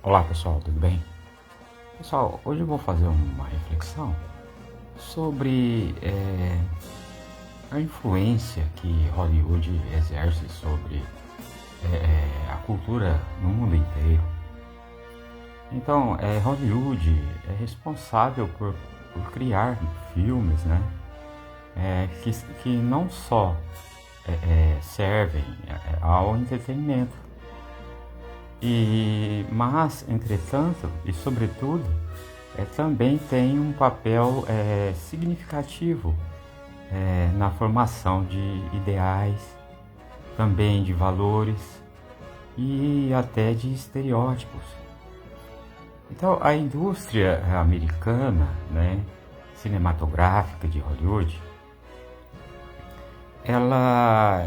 Olá pessoal, tudo bem? Pessoal, hoje eu vou fazer uma reflexão sobre a influência que Hollywood exerce sobre a cultura no mundo inteiro. Então, Hollywood é responsável por criar filmes, né? Que não só servem ao entretenimento, mas, entretanto, e sobretudo, também tem um papel significativo na formação de ideais, também de valores e até de estereótipos. Então, a indústria americana, né, cinematográfica de Hollywood, ela,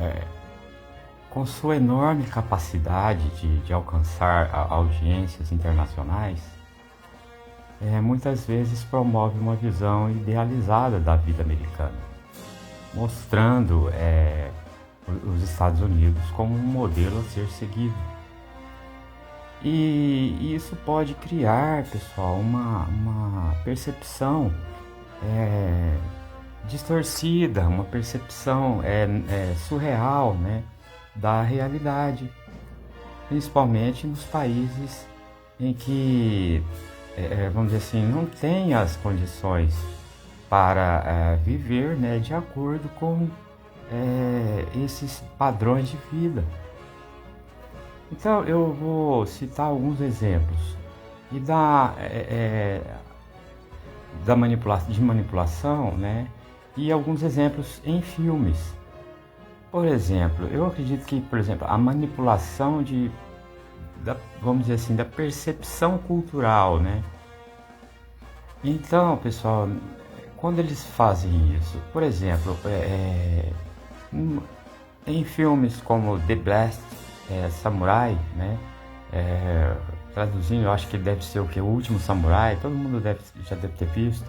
com sua enorme capacidade de alcançar audiências internacionais, muitas vezes promove uma visão idealizada da vida americana, mostrando os Estados Unidos como um modelo a ser seguido. E isso pode criar, pessoal, uma percepção distorcida, uma percepção surreal, né, da realidade, principalmente nos países em que, vamos dizer assim, não tem as condições para viver, né, de acordo com esses padrões de vida. Então eu vou citar alguns exemplos e de manipulação, né, e alguns exemplos em filmes. Por exemplo, eu acredito que, por exemplo, a manipulação vamos dizer assim, da percepção cultural, né? Então, pessoal, quando eles fazem isso, por exemplo, em filmes como The Last Samurai, né? Traduzindo, eu acho que deve ser o Último Samurai, todo mundo já deve ter visto.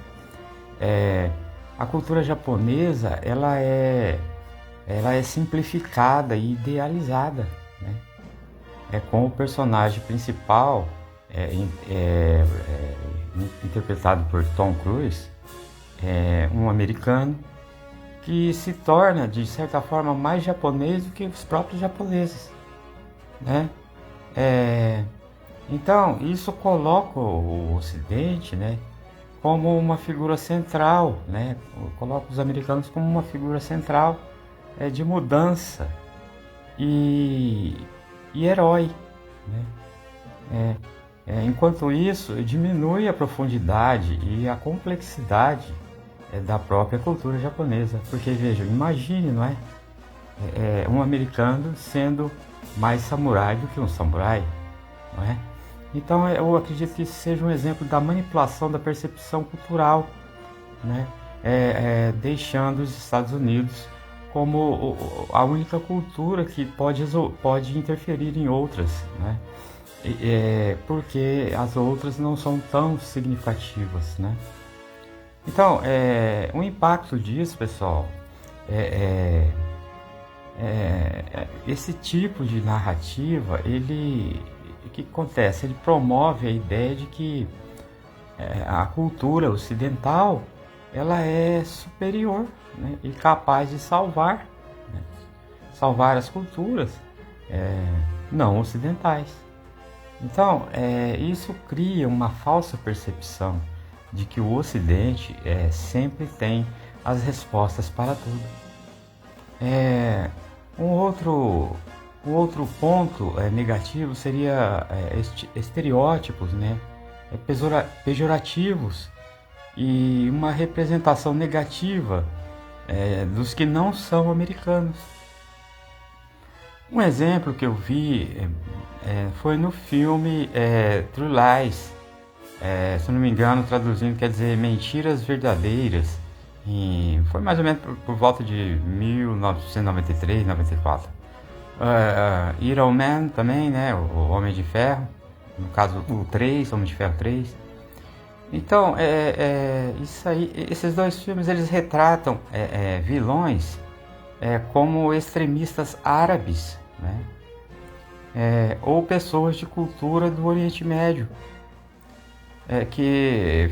A cultura japonesa, ela é simplificada e idealizada, né? Com o personagem principal interpretado por Tom Cruise, um americano que se torna, de certa forma, mais japonês do que os próprios japoneses, né? Então, isso coloca o Ocidente, né, como uma figura central, né? Coloca os americanos como uma figura central de mudança e herói, né? Enquanto isso, diminui a profundidade e a complexidade da própria cultura japonesa. Porque, veja, imagine, não é? Um americano sendo mais samurai do que um samurai, não é? Então, eu acredito que isso seja um exemplo da manipulação da percepção cultural, né? Deixando os Estados Unidos como a única cultura que pode interferir em outras, né? Porque as outras não são tão significativas, né? Então, o impacto disso, pessoal, esse tipo de narrativa, o que acontece? Ele promove a ideia de que a cultura ocidental, ela é superior, né, e capaz de salvar as culturas não ocidentais. Então, isso cria uma falsa percepção de que o Ocidente sempre tem as respostas para tudo. Um outro ponto negativo seria estereótipos, né, pejorativos e uma representação negativa dos que não são americanos. Um exemplo que eu vi foi no filme True Lies, se não me engano, traduzindo quer dizer Mentiras Verdadeiras, foi mais ou menos por volta de 1993, 94. Iron Man também, né, o Homem de Ferro, no caso o 3, Homem de Ferro 3. Então, isso aí, esses dois filmes, eles retratam vilões como extremistas árabes, né? ou pessoas de cultura do Oriente Médio, que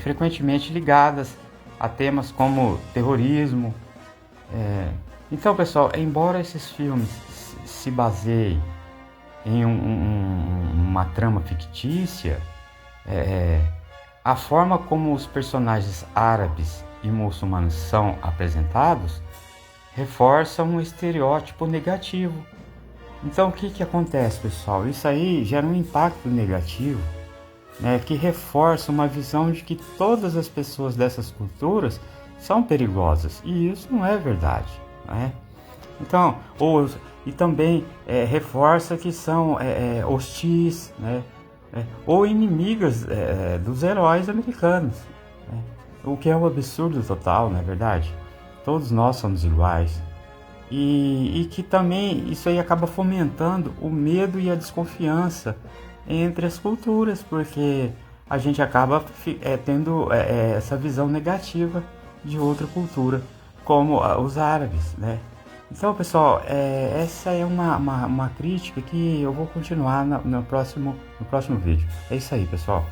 frequentemente ligadas a temas como terrorismo. Então, pessoal, embora esses filmes se baseiem em uma trama fictícia, a forma como os personagens árabes e muçulmanos são apresentados reforça um estereótipo negativo. Então, o que acontece, pessoal? Isso aí gera um impacto negativo, né, que reforça uma visão de que todas as pessoas dessas culturas são perigosas, e isso não é verdade, né? Então, e também reforça que são hostis, né, ou inimigas dos heróis americanos, né? O que é um absurdo total, não é verdade? Todos nós somos iguais. E que também isso aí acaba fomentando o medo e a desconfiança entre as culturas, porque a gente acaba tendo essa visão negativa de outra cultura, como os árabes, né? Então, pessoal, essa é uma crítica que eu vou continuar no próximo vídeo. É isso aí, pessoal.